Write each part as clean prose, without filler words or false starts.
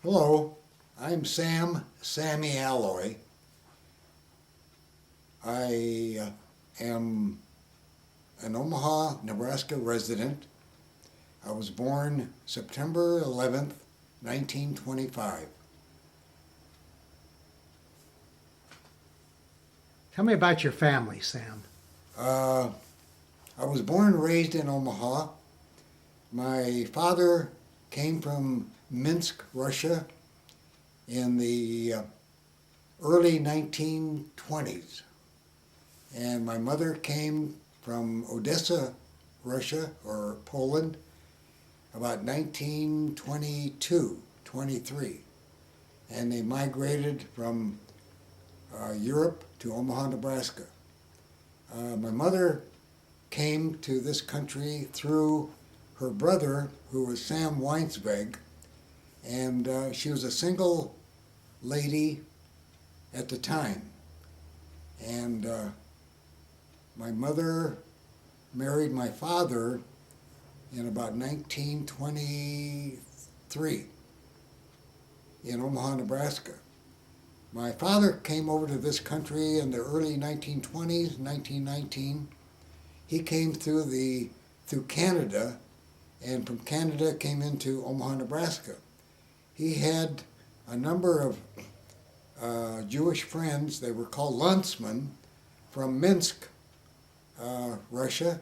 Hello, I'm Sammy Alloy. I am an Omaha, Nebraska resident. I was born September 11th, 1925. Tell me about your family, Sam. Uh, I was born and raised in Omaha. My father came from Minsk, Russia in the early 1920s. And my mother came from Odessa, Russia, or Poland, about 1922, 23. And they migrated from Europe to Omaha, Nebraska. My mother came to this country through her brother, who was Sam Weinsweg, and she was a single lady at the time. And my mother married my father in about 1923 in Omaha, Nebraska. My father came over to this country in the early 1920s, 1919. He came through Canada, and from Canada came into Omaha, Nebraska. He had a number of Jewish friends. They were called Landsmen from Minsk, Russia,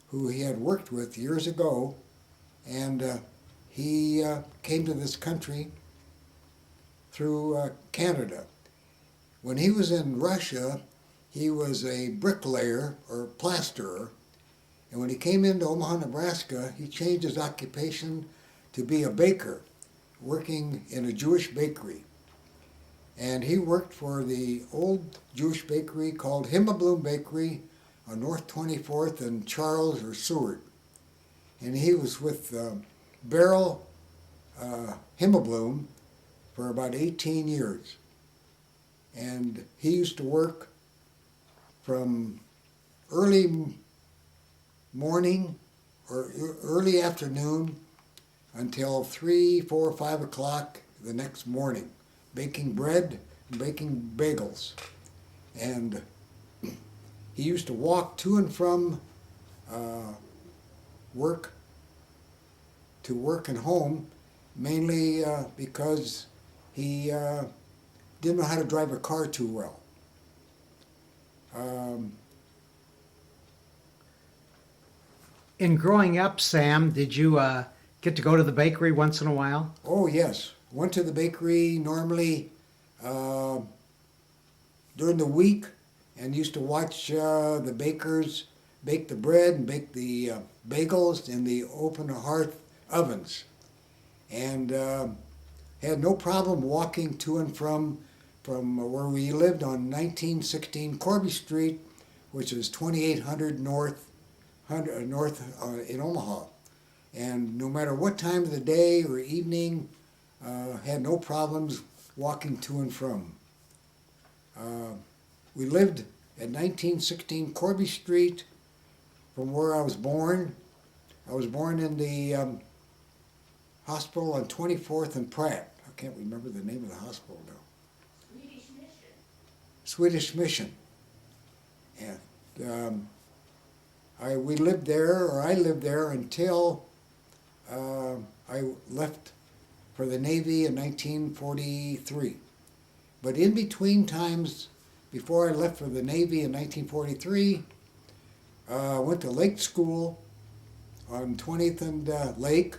who he had worked with years ago, and he came to this country through Canada. When he was in Russia, he was a bricklayer or plasterer, and when he came into Omaha, Nebraska, he changed his occupation to be a baker, working in a Jewish bakery. And he worked for the old Jewish bakery called Himmelblum Bakery on North 24th and Charles or Seward. And he was with Beryl Himmelblum for about 18 years. And he used to work from early morning or early afternoon until 3, 4, 5 o'clock the next morning, baking bread and baking bagels. And he used to walk to and from work to work and home, mainly because he didn't know how to drive a car too well. In growing up, Sam, did you get to go to the bakery once in a while? Oh yes, went to the bakery normally uh, during the week, and used to watch the bakers bake the bread and bake the bagels in the open hearth ovens, and had no problem walking to and from where we lived on 1916 Corby Street, which is 2800 north in Omaha. And no matter what time of the day or evening, had no problems walking to and from. We lived at 1916 Corby Street from where I was born. I was born in the hospital on 24th and Pratt. I can't remember the name of the hospital now. Swedish Mission. Swedish Mission. And we lived there, or I lived there until I left for the Navy in 1943. But in between times, before I left for the Navy in 1943, I went to Lake School on 20th and Lake.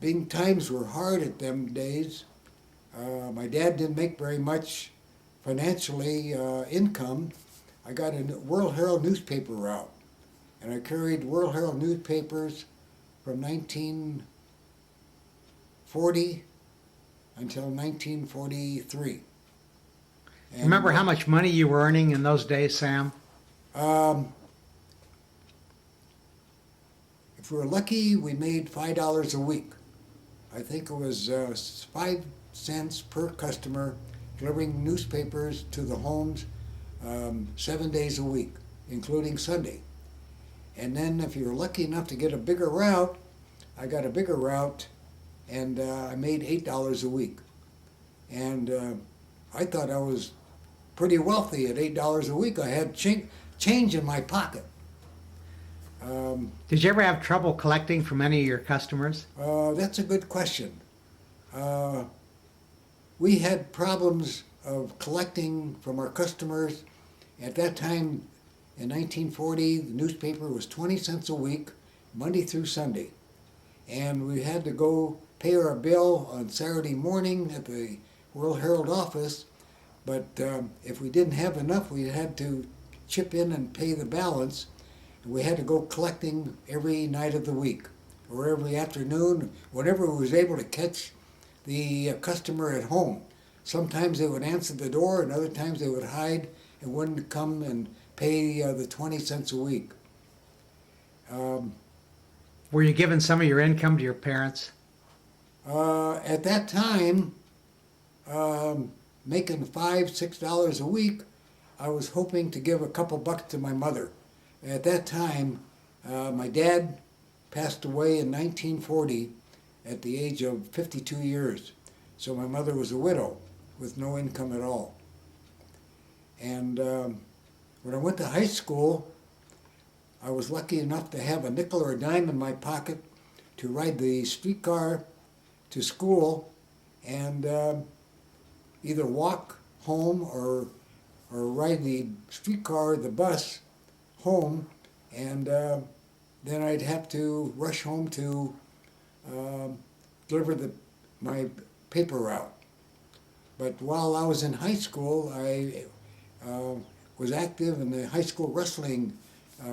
Being times were hard at them days. My dad didn't make very much financially income. I got a World Herald newspaper route, and I carried World Herald newspapers from 1940 until 1943. And, Remember how much money you were earning in those days, Sam? Um, if we were lucky, we made $5 a week. I think it was 5 cents per customer, delivering newspapers to the homes 7 days a week, including Sunday. And then if you were lucky enough to get a bigger route, I got a bigger route, and I made $8 a week. And I thought I was pretty wealthy at $8 a week. I had change in my pocket. Did you ever have trouble collecting from any of your customers? That's a good question. We had problems of collecting from our customers. At that time, in 1940, the newspaper was 20 cents a week, Monday through Sunday. And we had to go pay our bill on Saturday morning at the World Herald office. But if we didn't have enough, we had to chip in and pay the balance. We had to go collecting every night of the week or every afternoon, whenever we was able to catch the customer at home. Sometimes they would answer the door, and other times they would hide and wouldn't come and pay the 20 cents a week. Were you giving some of your income to your parents? At that time, making $5, $6 a week, I was hoping to give a couple bucks to my mother. At that time, my dad passed away in 1940 at the age of 52 years. So my mother was a widow with no income at all. And when I went to high school, I was lucky enough to have a nickel or a dime in my pocket to ride the streetcar to school and either walk home or ride the streetcar or the bus home, and then I'd have to rush home to deliver my paper route. But while I was in high school, I was active in the high school wrestling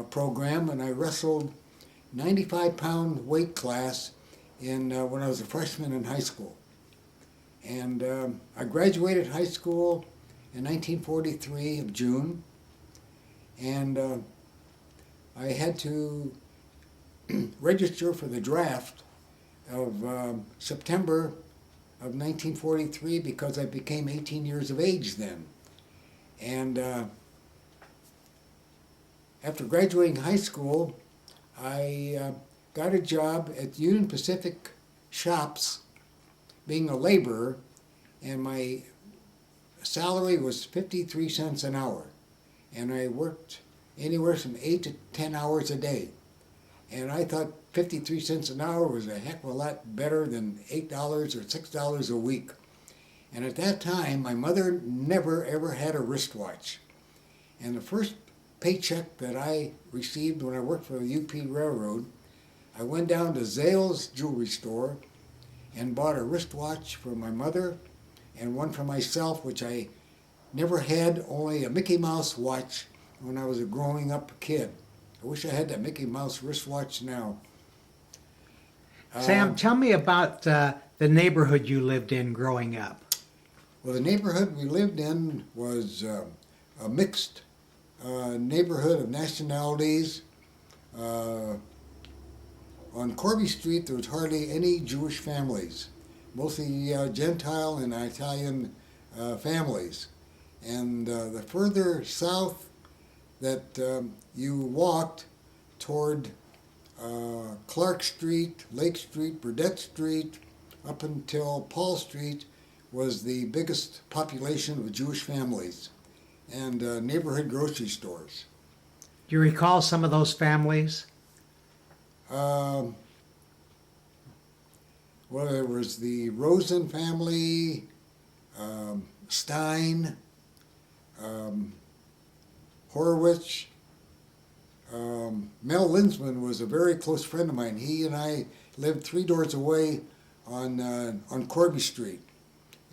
program, and I wrestled 95-pound weight class when I was a freshman in high school. And I graduated high school in 1943 of June, and I had to register for the draft of September of 1943 because I became 18 years of age then. And after graduating high school, I got a job at Union Pacific Shops being a laborer, and my salary was 53 cents an hour. And I worked anywhere from 8 to 10 hours a day. And I thought 53 cents an hour was a heck of a lot better than $8 or $6 a week. And at that time, my mother never ever had a wristwatch. And the first paycheck that I received when I worked for the UP Railroad, I went down to Zales jewelry store and bought a wristwatch for my mother and one for myself, which I never had, only a Mickey Mouse watch when I was a growing up kid. I wish I had that Mickey Mouse wristwatch now. Sam, tell me about the neighborhood you lived in growing up. Well, the neighborhood we lived in was a mixed neighborhood of nationalities. On Corby Street, there was hardly any Jewish families, mostly Gentile and Italian families. And the further south that you walked toward Clark Street, Lake Street, Burdette Street, up until Paul Street was the biggest population of Jewish families and neighborhood grocery stores. Do you recall some of those families? Well, there was the Rosen family, Stein, Horowitz. Mel Linsman was a very close friend of mine. He and I lived 3 doors away on Corby Street.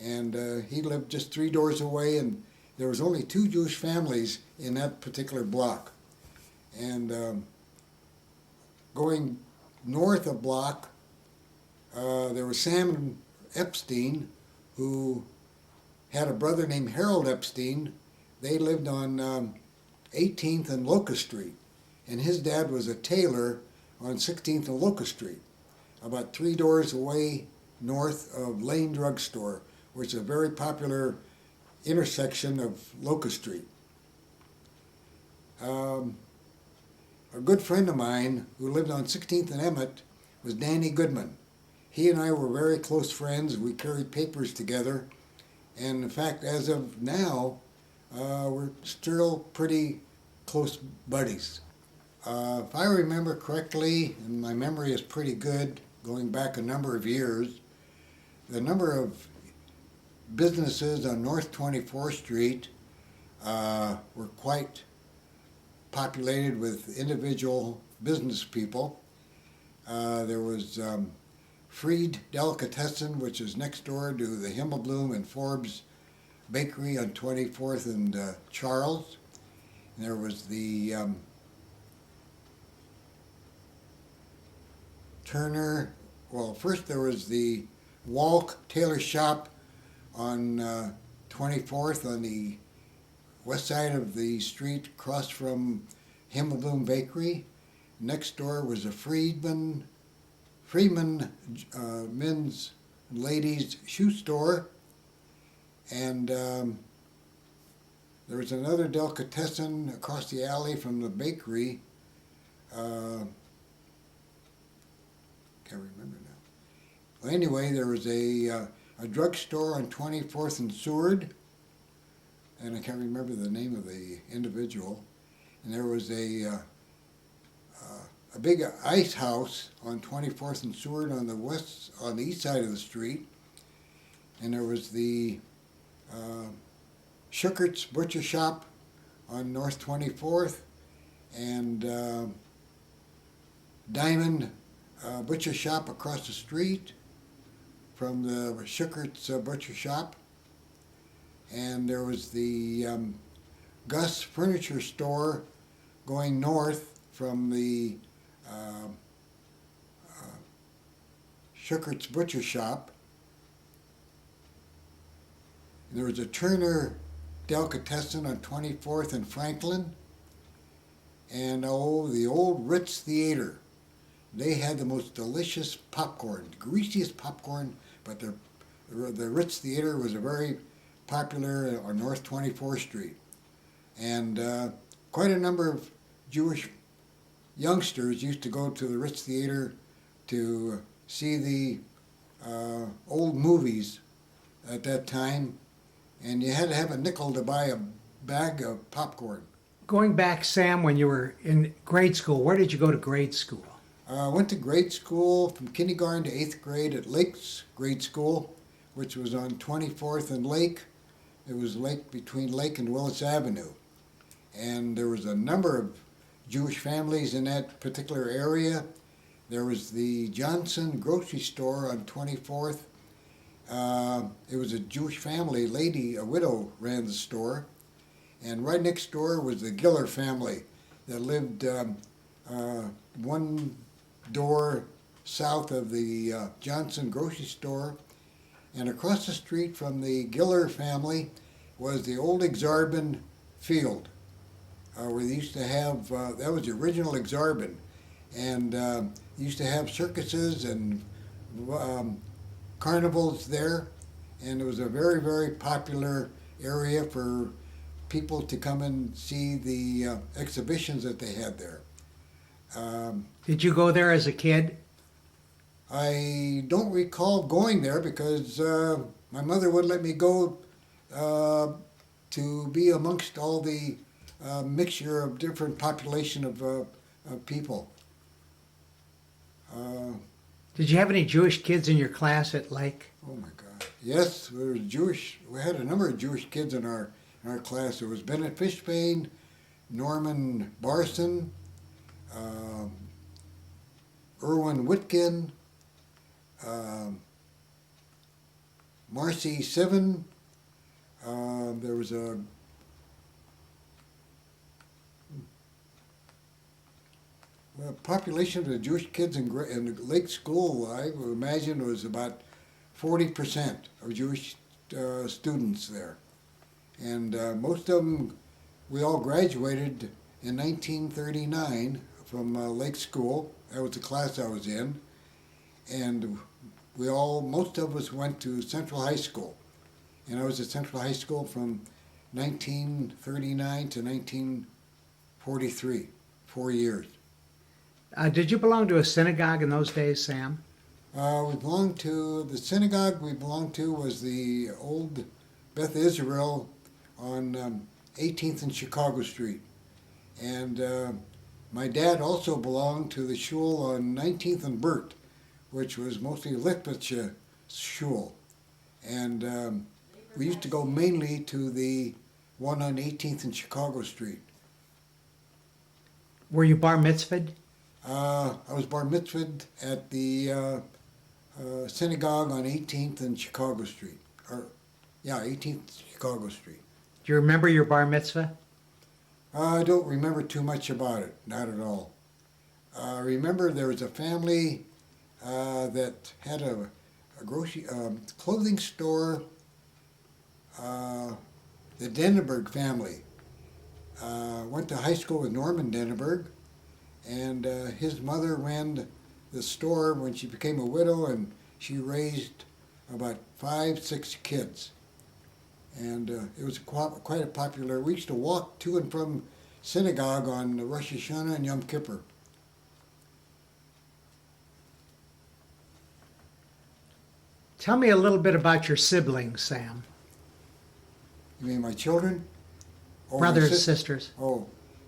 And he lived just 3 doors away, and there was only 2 Jewish families in that particular block. And going north a block, there was Sam Epstein, who had a brother named Harold Epstein. They lived on 18th and Locust Street, and his dad was a tailor on 16th and Locust Street, about 3 doors away north of Lane Drug Store, which is a very popular intersection of Locust Street. a good friend of mine who lived on 16th and Emmett was Danny Goodman. He and I were very close friends. We carried papers together. And in fact, as of now, we're still pretty close buddies. If I remember correctly, and my memory is pretty good, going back a number of years, the number of businesses on North 24th Street were quite populated with individual business people. There was Freed Delicatessen, which is next door to the Himmelblum and Forbes Bakery on 24th and Charles. And there was the Turner. Well, first there was the Walk Tailor Shop on 24th on the west side of the street, across from Himmelblum Bakery. Next door was a Freeman men's and ladies shoe store, and there was another delicatessen across the alley from the bakery. Can't remember now. Well, anyway, there was a drugstore on 24th and Seward, and I can't remember the name of the individual. And there was a big ice house on 24th and Seward on the east side of the street. And there was the Schuckert's Butcher Shop on North 24th, and Diamond Butcher Shop across the street from the Schuckert's Butcher Shop. And there was the Gus Furniture Store going north from the Schuckert's Butcher Shop. And there was a Turner Delicatessen on 24th and Franklin. And the old Ritz Theater. They had the most delicious popcorn, greasiest popcorn, but the Ritz Theater was a very popular on North 24th Street. And quite a number of Jewish youngsters used to go to the Ritz Theater to see the old movies at that time, and you had to have a nickel to buy a bag of popcorn. Going back, Sam, when you were in grade school, where did you go to grade school? I went to grade school from kindergarten to 8th grade at Lake's Grade School, which was on 24th and Lake. It was between Lake and Willis Avenue. And there was a number of Jewish families in that particular area. There was the Johnson grocery store on 24th. It was a Jewish family, a widow ran the store. And right next door was the Giller family that lived one door south of the Johnson grocery store. And across the street from the Giller family was the old Exarban field, where they used to have, that was the original Exarban. And used to have circuses and carnivals there. And it was a very, very popular area for people to come and see the exhibitions that they had there. Did you go there as a kid? I don't recall going there because my mother would let me go to be amongst all the mixture of different population of people. Did you have any Jewish kids in your class at Lake? Oh my God! Yes, there was Jewish. We had a number of Jewish kids in our class. There was Bennett Fishbane, Norman Barson, Irwin Whitkin, Marcy Sivan. There was a population of the Jewish kids in the Lake School, I would imagine, was about 40% of Jewish students there. And most of them, we all graduated in 1939 from Lake School. That was the class I was in. And most of us went to Central High School. And I was at Central High School from 1939 to 1943, 4 years. Did you belong to a synagogue in those days, Sam? We belonged to the synagogue we belonged to was the old Beth Israel on 18th and Chicago Street. And my dad also belonged to the shul on 19th and Burt, which was mostly Litvish shul. And we used to go mainly to the one on 18th and Chicago Street. Were you bar mitzvahed? I was bar mitzvahed at the synagogue on 18th and Chicago Street. 18th Chicago Street. Do you remember your bar mitzvah? I don't remember too much about it, not at all. I remember there was a family that had a grocery clothing store. The Denneberg family went to high school with Norman Denneberg, and his mother ran the store when she became a widow, and she raised about 5, 6 kids. And it was quite a popular. We used to walk to and from synagogue on Rosh Hashanah and Yom Kippur. Tell me a little bit about your siblings, Sam. You mean my children? Or my Brothers, sis- sisters. Oh,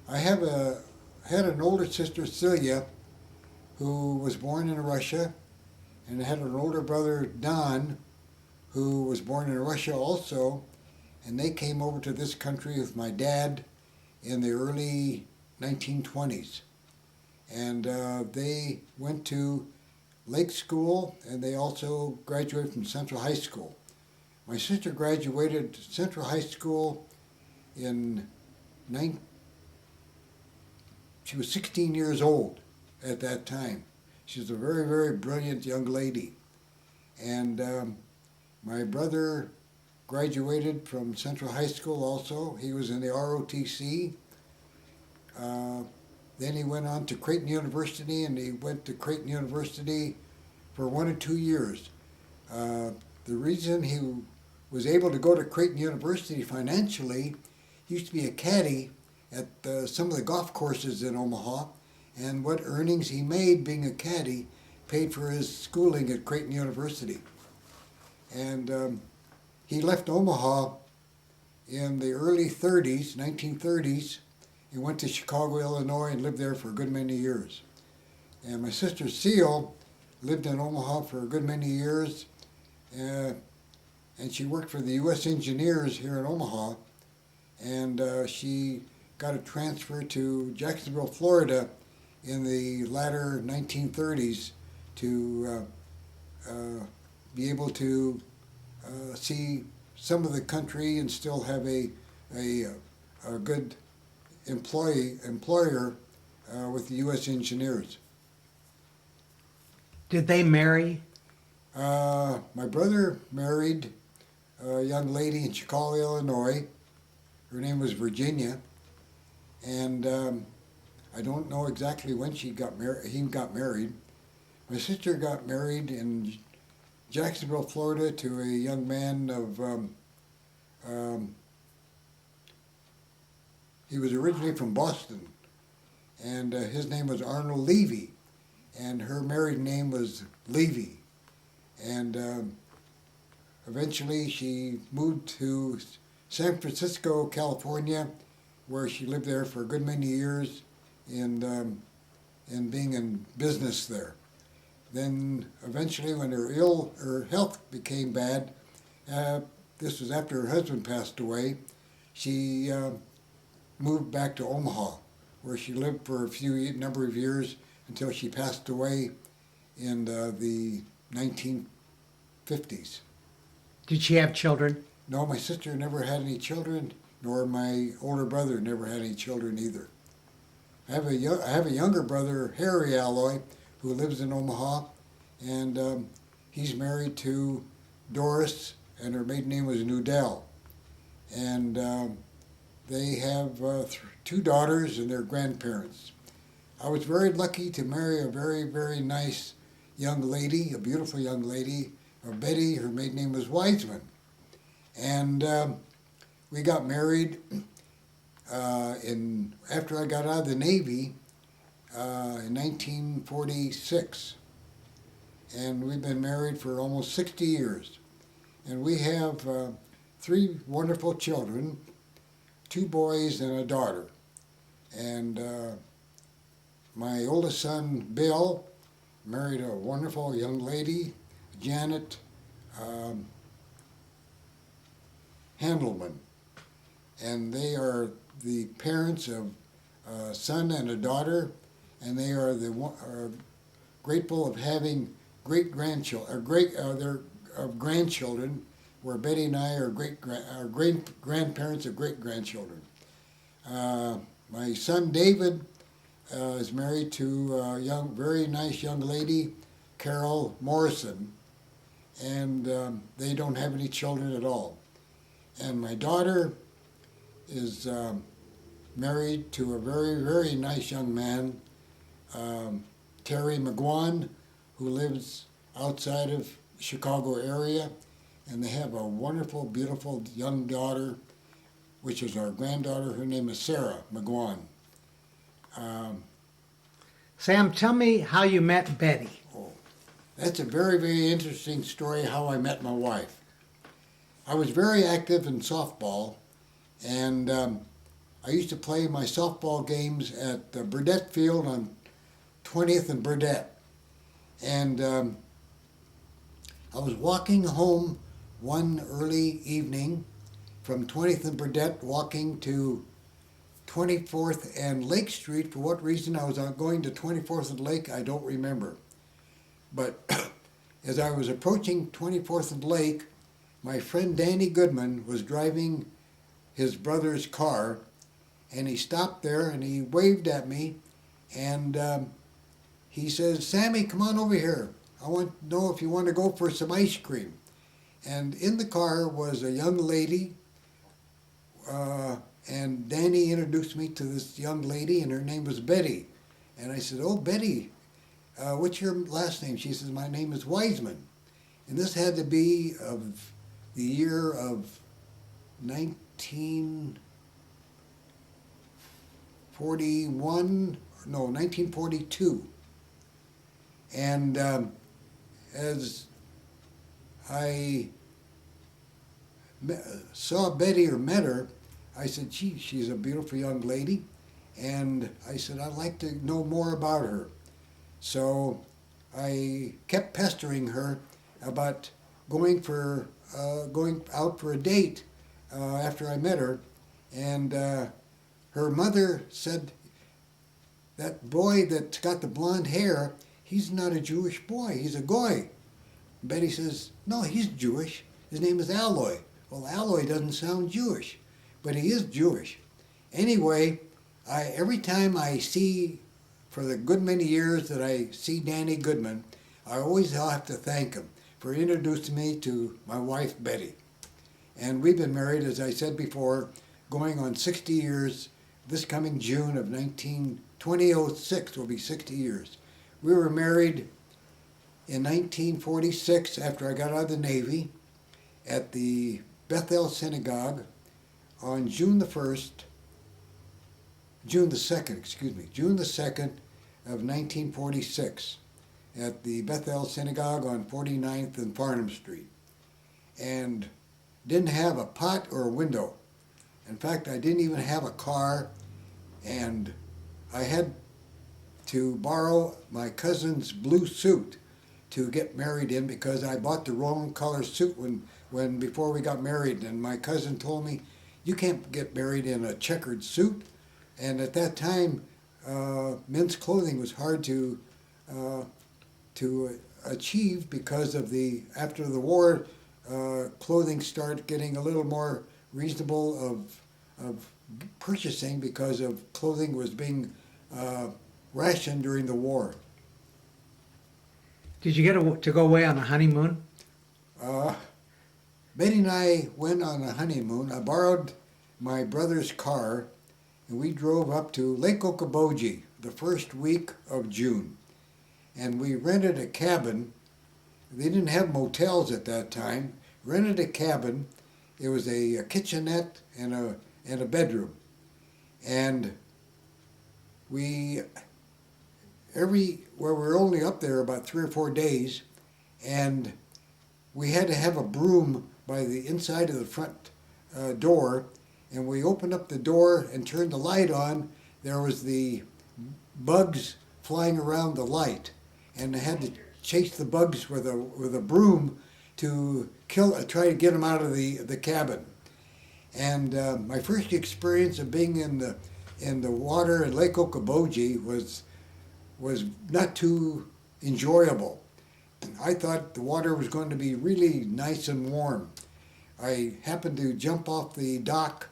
I had an older sister, Celia, who was born in Russia, and I had an older brother, Don, who was born in Russia also, and they came over to this country with my dad in the early 1920s. And they went to Lake School, and they also graduated from Central High School. My sister graduated Central High School in she was 16 years old at that time. She was a very, very brilliant young lady. And my brother graduated from Central High School also. He was in the ROTC. Then he went on to Creighton University, and he went to Creighton University for 1 or 2 years. The reason he was able to go to Creighton University financially, he used to be a caddy at some of the golf courses in Omaha, and what earnings he made being a caddy paid for his schooling at Creighton University. And he left Omaha in the early 30s, 1930s. He went to Chicago, Illinois, and lived there for a good many years. And my sister Seal lived in Omaha for a good many years, and she worked for the U.S. Engineers here in Omaha, and she got a transfer to Jacksonville, Florida in the latter 1930s to be able to see some of the country and still have a good employer with the U.S. Engineers. Did they marry? My brother married a young lady in Chicago, Illinois. Her name was Virginia, and I don't know exactly when she got married. He got married. My sister got married in Jacksonville, Florida, to a young man of. He was originally from Boston, and his name was Arnold Levy, and her married name was Levy. And eventually she moved to San Francisco, California, where she lived there for a good many years in being in business there. Then eventually when her health became bad, this was after her husband passed away, she moved back to Omaha, where she lived for a number of years until she passed away in the 1950s. Did she have children? No, my sister never had any children, nor my older brother never had any children either. I have a younger brother, Harry Alloy, who lives in Omaha, and he's married to Doris, and her maiden name was Nudell. And they have 2 daughters and their grandparents. I was very lucky to marry a very, very nice young lady, a beautiful young lady, Betty. Her maiden name was Wiseman. And we got married after I got out of the Navy. in 1946. And we've been married for almost 60 years. And we have three wonderful children, two boys and a daughter. And my oldest son, Bill, married a wonderful young lady, Janet Handelman. And they are the parents of a son and a daughter, and they are grateful of having great grandchildren, grandchildren, where Betty and I are great grandparents of great grandchildren. My son David is married to a very nice young lady, Carol Morrison, and they don't have any children at all. And my daughter is married to a very, very nice young man, Terry McGuan, who lives outside of Chicago area, and they have a wonderful, beautiful young daughter, which is our granddaughter. Her name is Sarah McGuan. Sam, tell me how you met Betty. Oh, that's a very, very interesting story how I met my wife. I was very active in softball, and I used to play my softball games at the Burdett Field on 20th and Burdett. And I was walking home one early evening from 20th and Burdett, walking to 24th and Lake Street. For what reason I was going to 24th and Lake, I don't remember. But as I was approaching 24th and Lake, my friend Danny Goodman was driving his brother's car, and he stopped there and he waved at me, and he says, "Sammy, come on over here. I want to know if you want to go for some ice cream." And in the car was a young lady, and Danny introduced me to this young lady, and her name was Betty. And I said, "Oh, Betty, what's your last name?" She says, "My name is Wiseman." And this had to be of the year of 1942. And as I saw Betty or met her, I said, "Gee, she's a beautiful young lady." And I said, "I'd like to know more about her." So I kept pestering her about going out for a date after I met her. And her mother said, "That boy that's got the blonde hair, he's not a Jewish boy, he's a goy." Betty says, "No, he's Jewish. His name is Alloy." Well, Alloy doesn't sound Jewish, but he is Jewish. Anyway, every time I see, for the good many years that I see Danny Goodman, I always have to thank him for introducing me to my wife, Betty. And we've been married, as I said before, going on 60 years. This coming June of 2006 will be 60 years. We were married in 1946 after I got out of the Navy at the Bethel Synagogue on June the 2nd of 1946 at the Bethel Synagogue on 49th and Farnham Street. And didn't have a pot or a window. In fact, I didn't even have a car, and I had to borrow my cousin's blue suit to get married in because I bought the wrong color suit before we got married, and my cousin told me, "You can't get married in a checkered suit." And at that time, men's clothing was hard to achieve because of after the war, clothing started getting a little more reasonable of purchasing because of clothing was being rationed during the war. Did you get to go away on a honeymoon? Betty and I went on a honeymoon. I borrowed my brother's car, and we drove up to Lake Okoboji the first week of June. And we rented a cabin. They didn't have motels at that time. Rented a cabin. It was a kitchenette and a bedroom. And we we were only up there about 3 or 4 days, and we had to have a broom by the inside of the front door, and we opened up the door and turned the light on. There was the bugs flying around the light, and I had to chase the bugs with a broom to try to get them out of the cabin. And my first experience of being in the water at Lake Okoboji was not too enjoyable. I thought the water was going to be really nice and warm. I happened to jump off the dock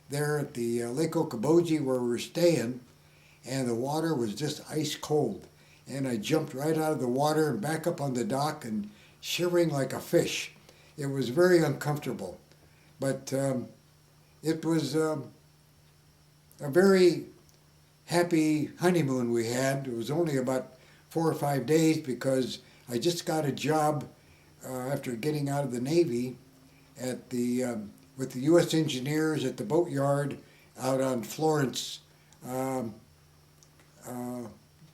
there at the Lake Okoboji where we were staying, and the water was just ice cold. And I jumped right out of the water and back up on the dock and shivering like a fish. It was very uncomfortable, but it was a very happy honeymoon we had. It was only about 4 or 5 days because I just got a job after getting out of the Navy at with the U.S. engineers at the boatyard out on Florence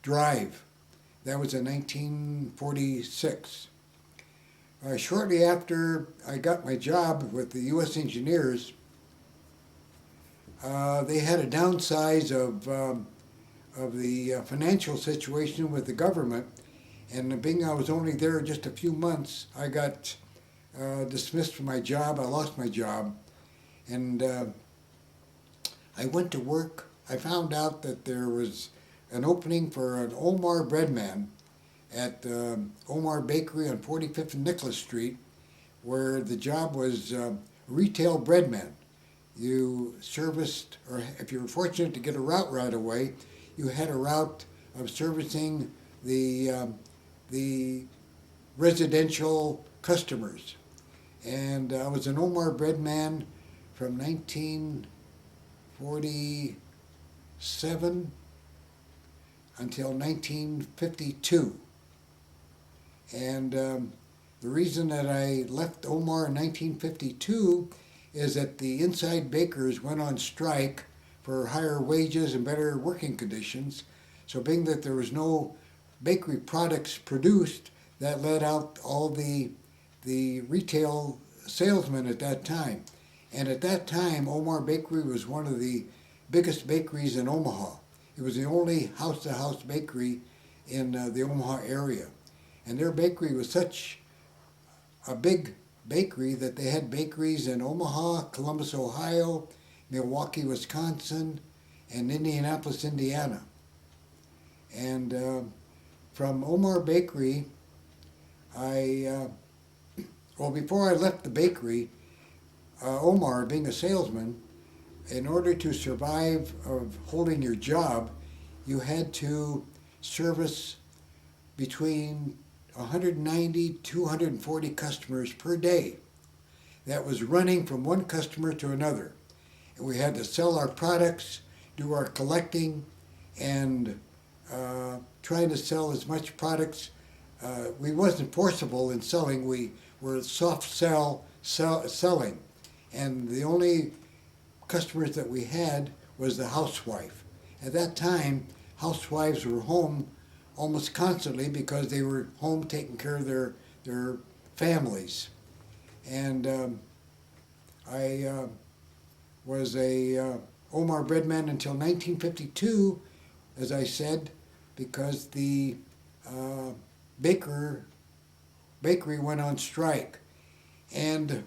Drive. That was in 1946. Shortly after I got my job with the U.S. engineers, they had a downsize of the financial situation with the government, and being I was only there just a few months, I got dismissed from my job. I lost my job, and I went to work. I found out that there was an opening for an Omar breadman at Omar Bakery on 45th and Nicholas Street, where the job was retail breadman. You serviced, or if you were fortunate to get a route right away, you had a route of servicing the residential customers. And I was an Omar breadman from 1947 until 1952. And the reason that I left Omar in 1952 is that the inside bakers went on strike for higher wages and better working conditions. So being that there was no bakery products produced, that let out all the retail salesmen at that time. And at that time, Omar Bakery was one of the biggest bakeries in Omaha. It was the only house-to-house bakery in the Omaha area. And their bakery was such a big bakery that they had bakeries in Omaha, Columbus, Ohio, Milwaukee, Wisconsin, and Indianapolis, Indiana. And from Omar Bakery, before I left the bakery, Omar, being a salesman, in order to survive of holding your job, you had to service between 190, 240 customers per day. That was running from one customer to another. And we had to sell our products, do our collecting, and trying to sell as much products. We wasn't forcible in selling. We were soft selling. And the only customers that we had was the housewife. At that time, housewives were home almost constantly because they were home taking care of their families. And I was a Omar breadman until 1952, as I said, because the bakery went on strike. And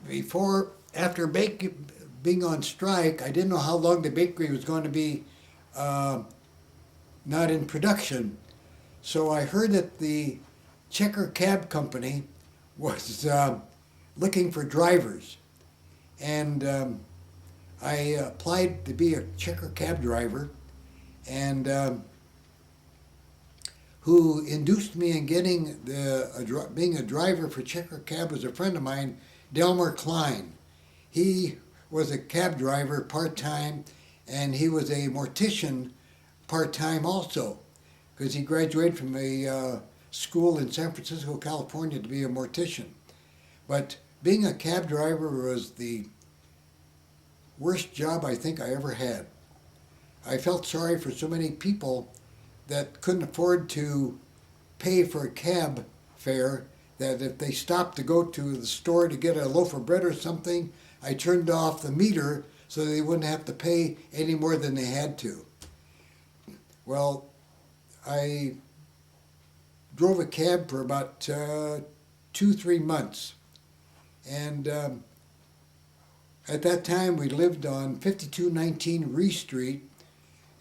after being on strike, I didn't know how long the bakery was going to be not in production. So I heard that the Checker Cab Company was looking for drivers. And I applied to be a Checker Cab driver, and who induced me in getting being a driver for Checker Cab was a friend of mine, Delmer Klein. He was a cab driver part-time, and he was a mortician part-time also, because he graduated from a school in San Francisco, California to be a mortician. But being a cab driver was the worst job I think I ever had. I felt sorry for so many people that couldn't afford to pay for a cab fare, that if they stopped to go to the store to get a loaf of bread or something, I turned off the meter so they wouldn't have to pay any more than they had to. Well, I drove a cab for about 2-3 months. And at that time, we lived on 5219 Ree Street,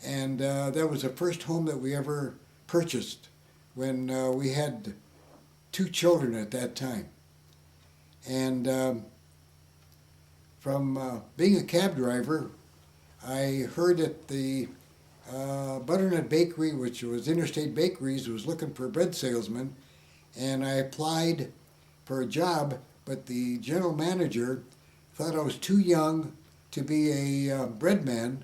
and that was the first home that we ever purchased when we had 2 children at that time. And from being a cab driver, I heard that the Butternut Bakery, which was Interstate Bakeries, was looking for a bread salesman, and I applied for a job, but the general manager thought I was too young to be a bread man,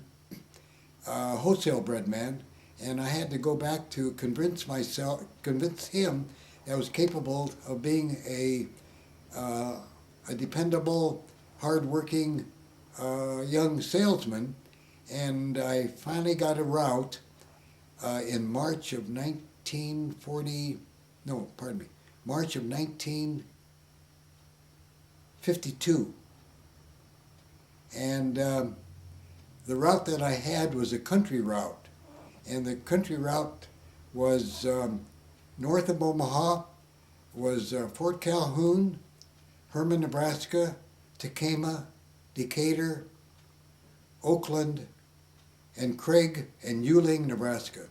wholesale bread man, and I had to go back to convince him that I was capable of being a dependable, hardworking young salesman. And I finally got a route in March of 1952. And the route that I had was a country route. And the country route was north of Omaha, was Fort Calhoun, Herman, Nebraska, Tekamah, Decatur, Oakland, and Craig and Yuling, Nebraska.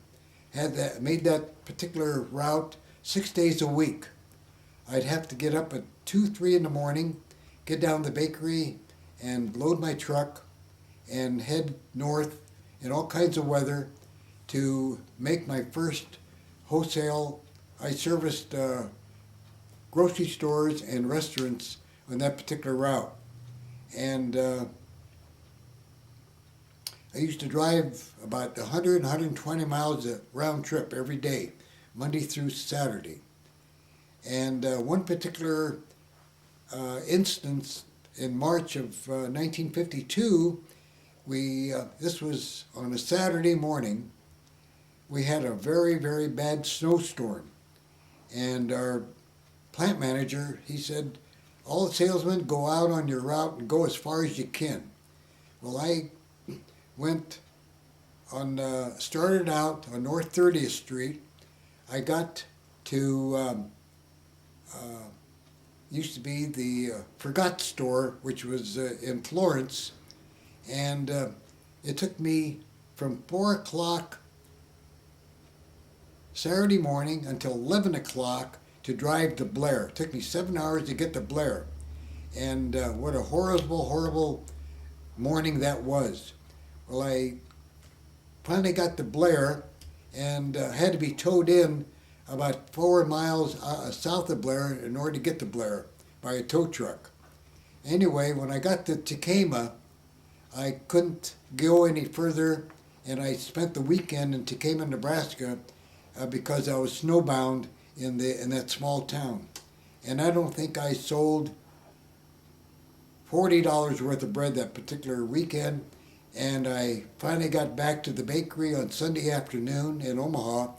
Made that particular route 6 days a week. I'd have to get up at 2-3 in the morning, get down to the bakery, and load my truck and head north in all kinds of weather to make my first wholesale. I serviced grocery stores and restaurants on that particular route. And I used to drive about 100, 120 miles a round trip every day, Monday through Saturday. And one particular instance in March of 1952, this was on a Saturday morning, we had a very, very bad snowstorm. And our plant manager, he said, all the salesmen go out on your route and go as far as you can. Well, I started out on North 30th Street. I got to, used to be the Forgot store, which was in Florence, and it took me from 4 o'clock Saturday morning until 11 o'clock to drive to Blair. It took me 7 hours to get to Blair. And what a horrible, horrible morning that was. Well, I finally got to Blair and had to be towed in about 4 miles south of Blair in order to get to Blair by a tow truck. Anyway, when I got to Tekamah, I couldn't go any further, and I spent the weekend in Tekamah, Nebraska, because I was snowbound in that small town. And I don't think I sold $40 worth of bread that particular weekend. And I finally got back to the bakery on Sunday afternoon in Omaha,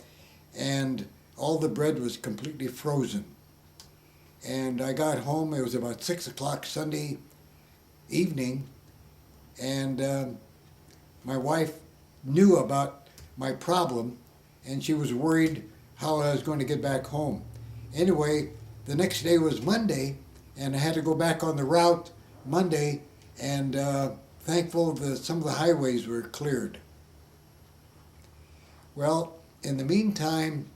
and all the bread was completely frozen. And I got home, it was about 6 o'clock Sunday evening, and my wife knew about my problem, and she was worried how I was going to get back home. Anyway, the next day was Monday, and I had to go back on the route Monday, and thankful that some of the highways were cleared. Well, in the meantime,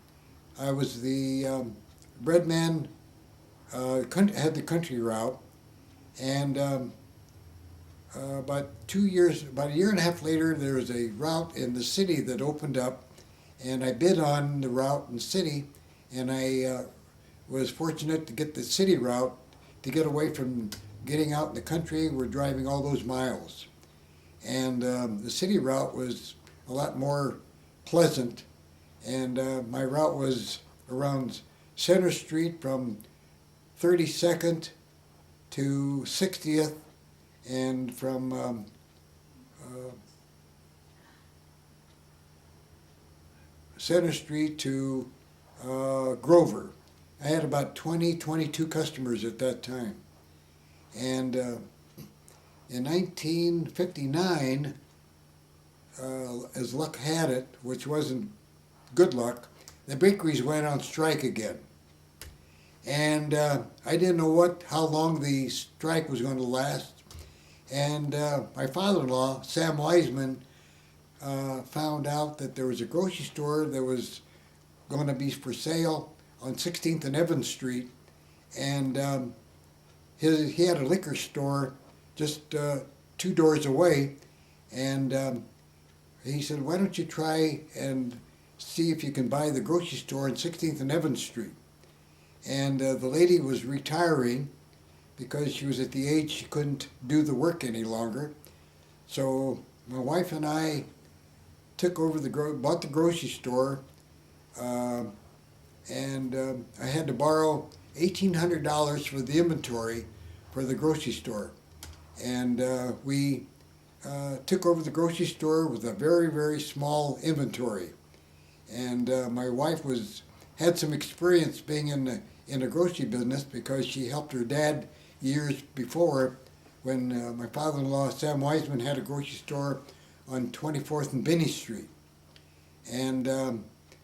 I was the bread man, had the country route, and about a year and a half later, there was a route in the city that opened up, and I bid on the route in the city, and I was fortunate to get the city route to get away from getting out in the country. We're driving all those miles. And the city route was a lot more pleasant, and my route was around Center Street from 32nd to 60th, and from 60th Center Street to Grover. I had about 22 customers at that time. And in 1959, as luck had it, which wasn't good luck, the bakeries went on strike again. And I didn't know how long the strike was going to last. And my father-in-law, Sam Wiseman, found out that there was a grocery store that was going to be for sale on 16th and Evans Street. And he had a liquor store just 2 doors away. And he said, why don't you try and see if you can buy the grocery store on 16th and Evans Street. And the lady was retiring because she was at the age she couldn't do the work any longer. So my wife and I took over bought the grocery store, and I had to borrow $1,800 for the inventory for the grocery store. And we took over the grocery store with a very, very small inventory. And my wife had some experience being in the grocery business because she helped her dad years before when my father-in-law, Sam Wiseman, had a grocery store on 24th and Binney Street. And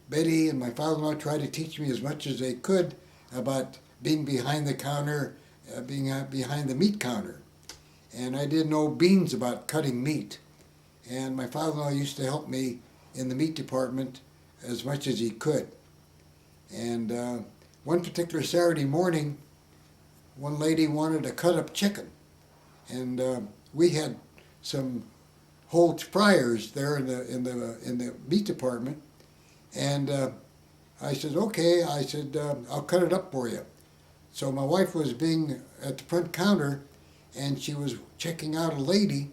Betty and my father-in-law tried to teach me as much as they could about being behind the counter, being behind the meat counter. And I didn't know beans about cutting meat. And my father-in-law used to help me in the meat department as much as he could. And one particular Saturday morning, one lady wanted a cut-up chicken. And we had some whole fryers there in the meat department. And I said, okay, I'll cut it up for you. So my wife was being at the front counter, and she was checking out a lady,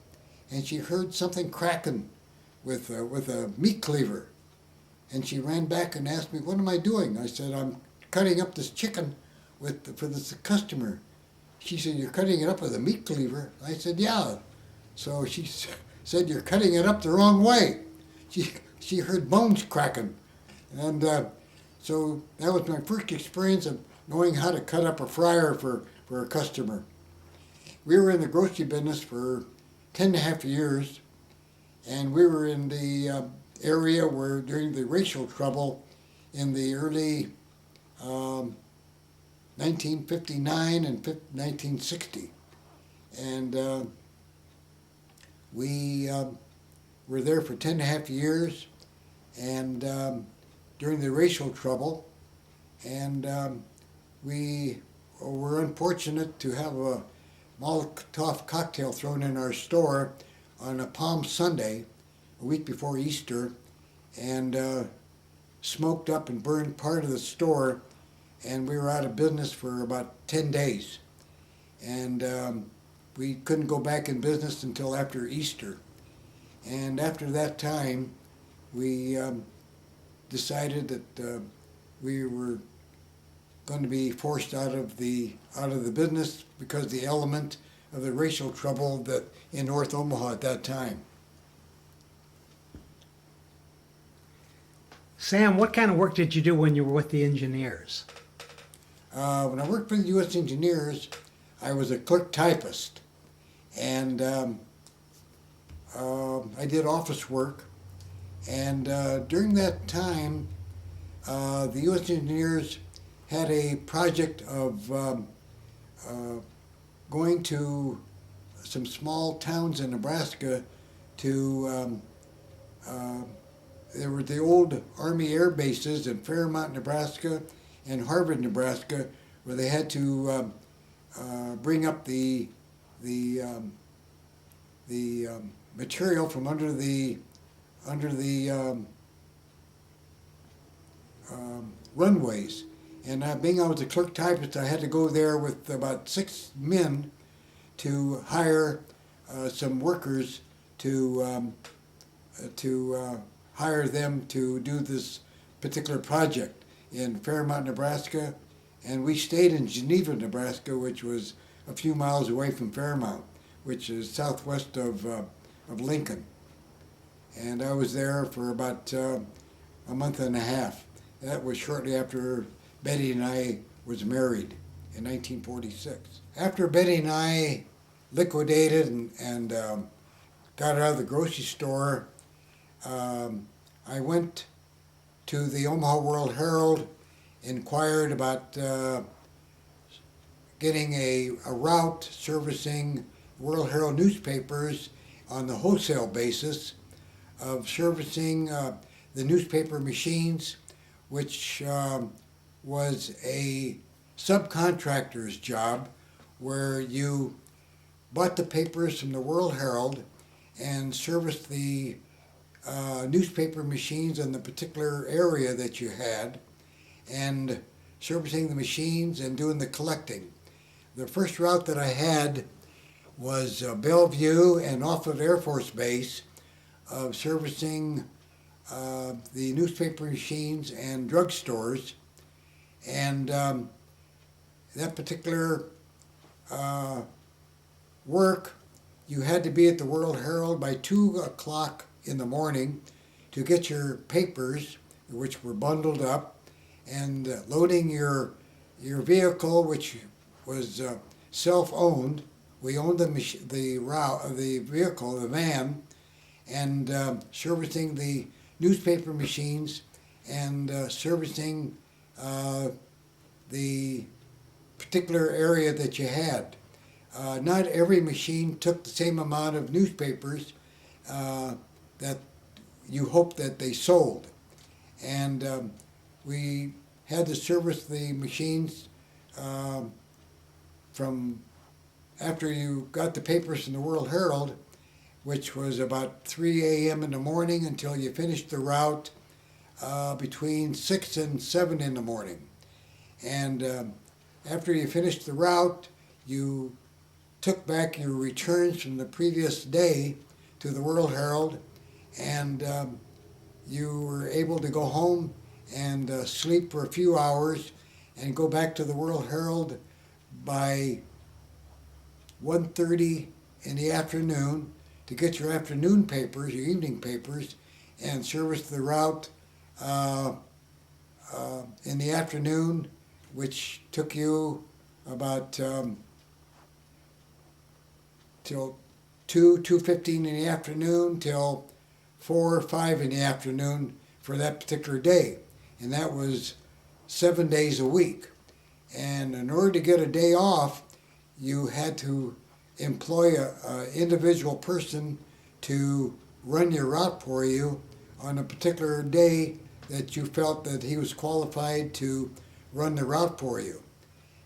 and she heard something cracking with a meat cleaver. And she ran back and asked me, what am I doing? I said, I'm cutting up this chicken for this customer. She said, you're cutting it up with a meat cleaver? I said, yeah. So she said, you're cutting it up the wrong way. She heard bones cracking. And so that was my first experience of knowing how to cut up a fryer for a customer. We were in the grocery business for 10 and a half years, and we were in the area where during the racial trouble in the early 1959 and 1960. And we were there for 10 and a half years, and during the racial trouble, and we were unfortunate to have a Molotov cocktail thrown in our store on a Palm Sunday, a week before Easter, and smoked up and burned part of the store, and we were out of business for about 10 days. And we couldn't go back in business until after Easter. And after that time, we decided that we were going to be forced out of the business because of the element of the racial trouble that in North Omaha at that time. Sam, what kind of work did you do when you were with the engineers? When I worked for the U.S. Engineers, I was a clerk typist, and I did office work. And during that time, the U.S. Engineers had a project of going to some small towns in Nebraska to, there were the old Army air bases in Fairmont, Nebraska, and Harvard, Nebraska, where they had to bring up the material from under the runways. And being I was a clerk typist, I had to go there with about 6 men to hire some workers to hire them to do this particular project in Fairmont, Nebraska. And we stayed in Geneva, Nebraska, which was a few miles away from Fairmont, which is southwest of Lincoln. And I was there for about a month and a half. That was shortly after Betty and I was married in 1946. After Betty and I liquidated and got out of the grocery store, I went to the Omaha World Herald, inquired about getting a route servicing World Herald newspapers on the wholesale basis of servicing the newspaper machines, which was a subcontractor's job where you bought the papers from the World Herald and serviced the newspaper machines in the particular area that you had, and servicing the machines and doing the collecting. The first route that I had was Bellevue and Offutt Air Force Base, of servicing the newspaper machines and drugstores. And that particular work, you had to be at the World Herald by 2 o'clock in the morning to get your papers, which were bundled up, and loading your vehicle, which was self-owned. We owned the vehicle, the van, and servicing the newspaper machines and servicing the particular area that you had. Not every machine took the same amount of newspapers that you hoped that they sold. And we had to service the machines from after you got the papers from the World Herald, which was about 3 a.m. in the morning until you finished the route between 6 and 7 in the morning. And after you finished the route, you took back your returns from the previous day to the World Herald, and you were able to go home and sleep for a few hours and go back to the World Herald by 1:30 in the afternoon to get your afternoon papers, your evening papers, and service the route in the afternoon, which took you about till 2:15 in the afternoon till 4 or 5 in the afternoon for that particular day. And that was 7 days a week. And in order to get a day off, you had to employ an individual person to run your route for you on a particular day that you felt that he was qualified to run the route for you.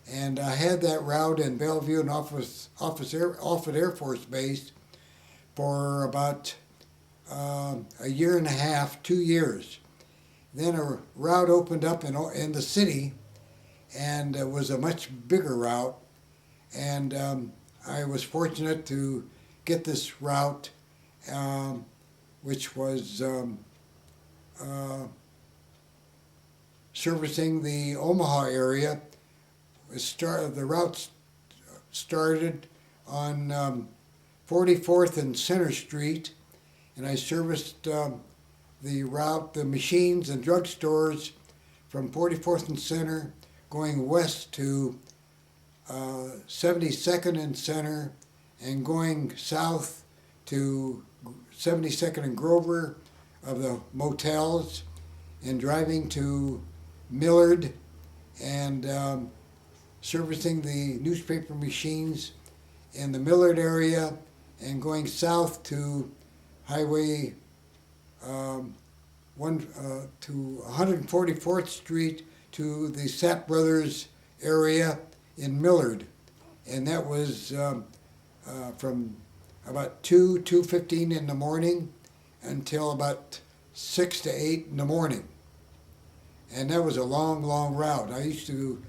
And I had that route in Bellevue and Offutt Air Force Base for about a year and a half, 2 years. Then a route opened up in the city, and it was a much bigger route. And I was fortunate to get this route, which was servicing the Omaha area. The route started on 44th and Center Street, and I serviced the route, the machines and drugstores from 44th and Center, going west to 72nd and Center, and going south to 72nd and Grover of the motels, and driving to Millard and servicing the newspaper machines in the Millard area, and going south to Highway to 144th Street to the Sapp Brothers area in Millard. And that was from about 2:15 in the morning until about 6 to 8 in the morning. And that was a long, long route. I used to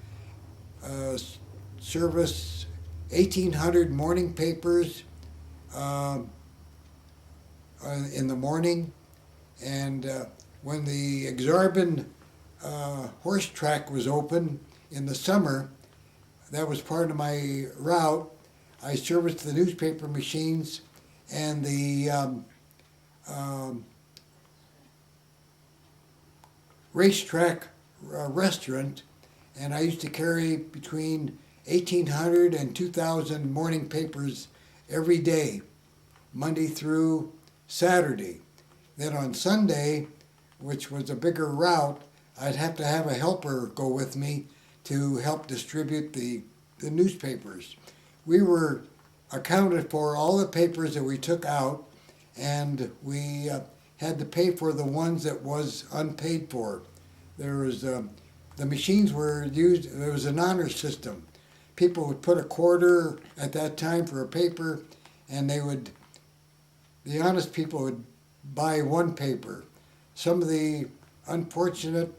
service 1,800 morning papers in the morning. And when the Exarban horse track was open in the summer, that was part of my route. I serviced the newspaper machines and the racetrack restaurant, and I used to carry between 1,800 and 2,000 morning papers every day, Monday through Saturday. Then on Sunday, which was a bigger route, I'd have to have a helper go with me to help distribute the newspapers. We were accounted for all the papers that we took out, and we had to pay for the ones that was unpaid for. There was the machines were used. There was an honor system. People would put a quarter at that time for a paper, and the honest people would buy one paper. Some of the unfortunate,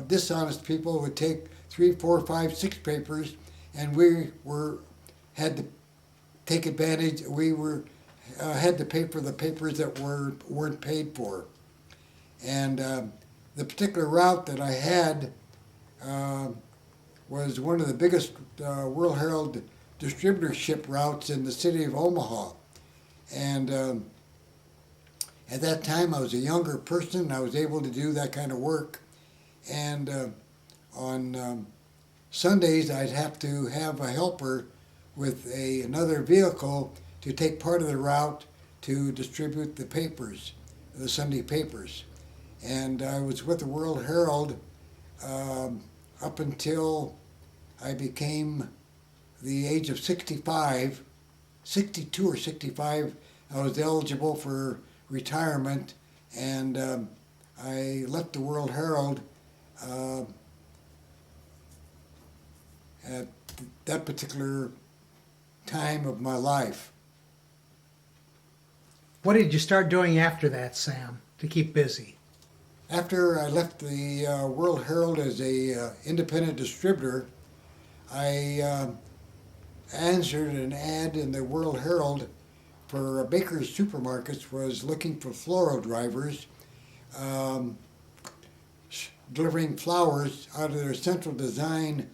dishonest people would take 3, 4, 5, 6 papers, and we had to take advantage. We had to pay for the papers that weren't paid for. And the particular route that I had was one of the biggest World Herald distributorship routes in the city of Omaha. And at that time, I was a younger person. I was able to do that kind of work. And on Sundays, I'd have to have a helper with another vehicle to take part of the route to distribute the papers, the Sunday papers. And I was with the World Herald up until I became the age of 65, 62 or 65. I was eligible for retirement, and I left the World Herald at that particular time of my life. What did you start doing after that, Sam, to keep busy? After I left the World Herald as a independent distributor, I answered an ad in the World Herald for Baker's Supermarkets was looking for floral drivers, delivering flowers out of their central design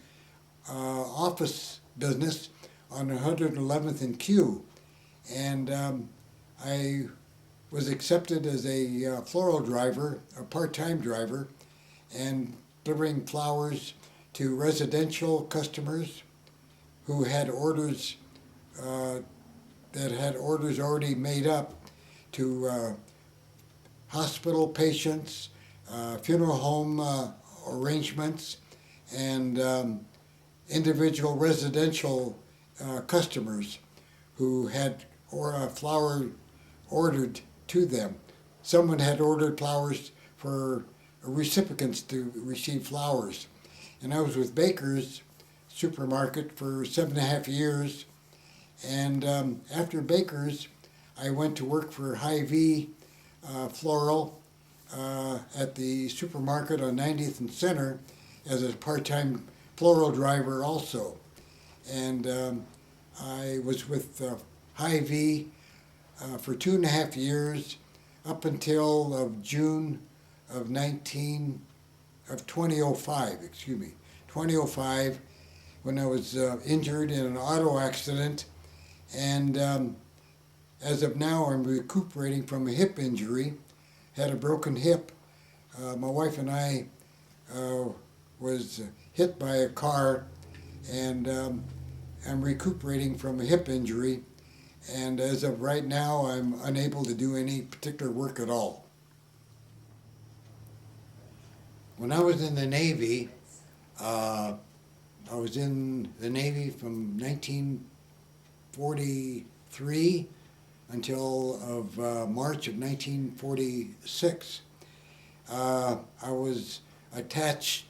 office business on 111th and Q. And I was accepted as a floral driver, a part-time driver, and delivering flowers to residential customers who had orders that had orders already made up, to hospital patients, funeral home arrangements, and individual residential customers who had a flower ordered to them. Someone had ordered flowers for recipients to receive flowers. And I was with Baker's Supermarket for 7.5 years. And after Baker's, I went to work for Hy-Vee Floral at the supermarket on 90th and Center as a part-time floral driver also. And I was with Hy-Vee for 2.5 years up until June of 2005, 2005, when I was injured in an auto accident. And as of now, I'm recuperating from a hip injury, had a broken hip. My wife and I was hit by a car, and I'm recuperating from a hip injury. And as of right now, I'm unable to do any particular work at all. When I was in the Navy, I was in the Navy from 1943 until of March of 1946. I was attached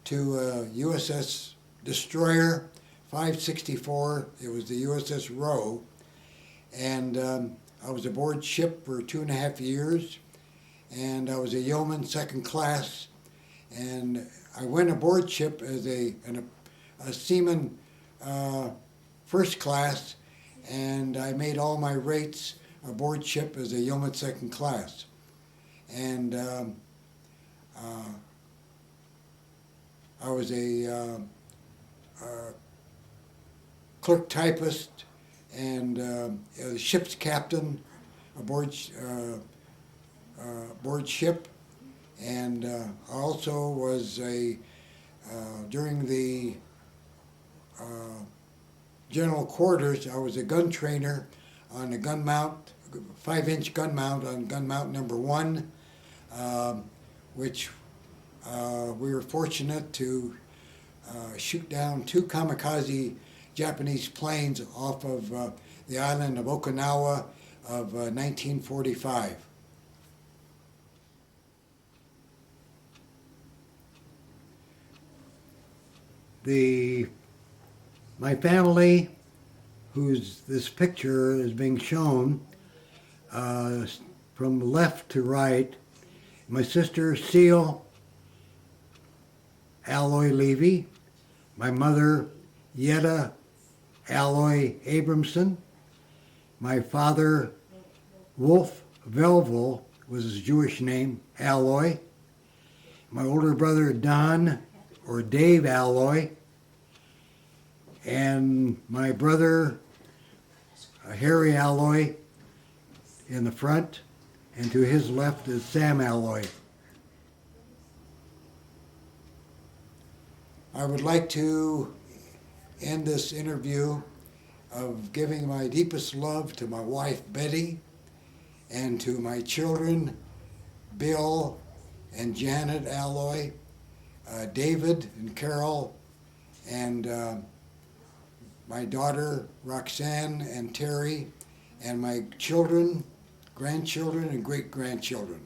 to a USS Destroyer 564. It was the USS Roe. And I was aboard ship for 2.5 years, and I was a yeoman second class, and I went aboard ship as a seaman first class, and I made all my rates aboard ship as a yeoman second class. And I was a clerk typist, and the ship's captain aboard ship, And I also was during the general quarters, I was a gun trainer on a gun mount, 5-inch gun mount on gun mount number 1, which we were fortunate to shoot down 2 kamikaze Japanese planes off of the island of Okinawa of 1945. My family, whose this picture is being shown, from left to right, my sister Seal Alloy Levy, my mother Yetta Alloy Abramson, my father Wolf Velvel was his Jewish name, Alloy, my older brother Don or Dave Alloy, and my brother Harry Alloy in the front, and to his left is Sam Alloy. I would like to end this interview of giving my deepest love to my wife Betty and to my children Bill and Janet Alloy, David and Carol, and my daughter Roxanne and Terry, and my children, grandchildren, and great-grandchildren.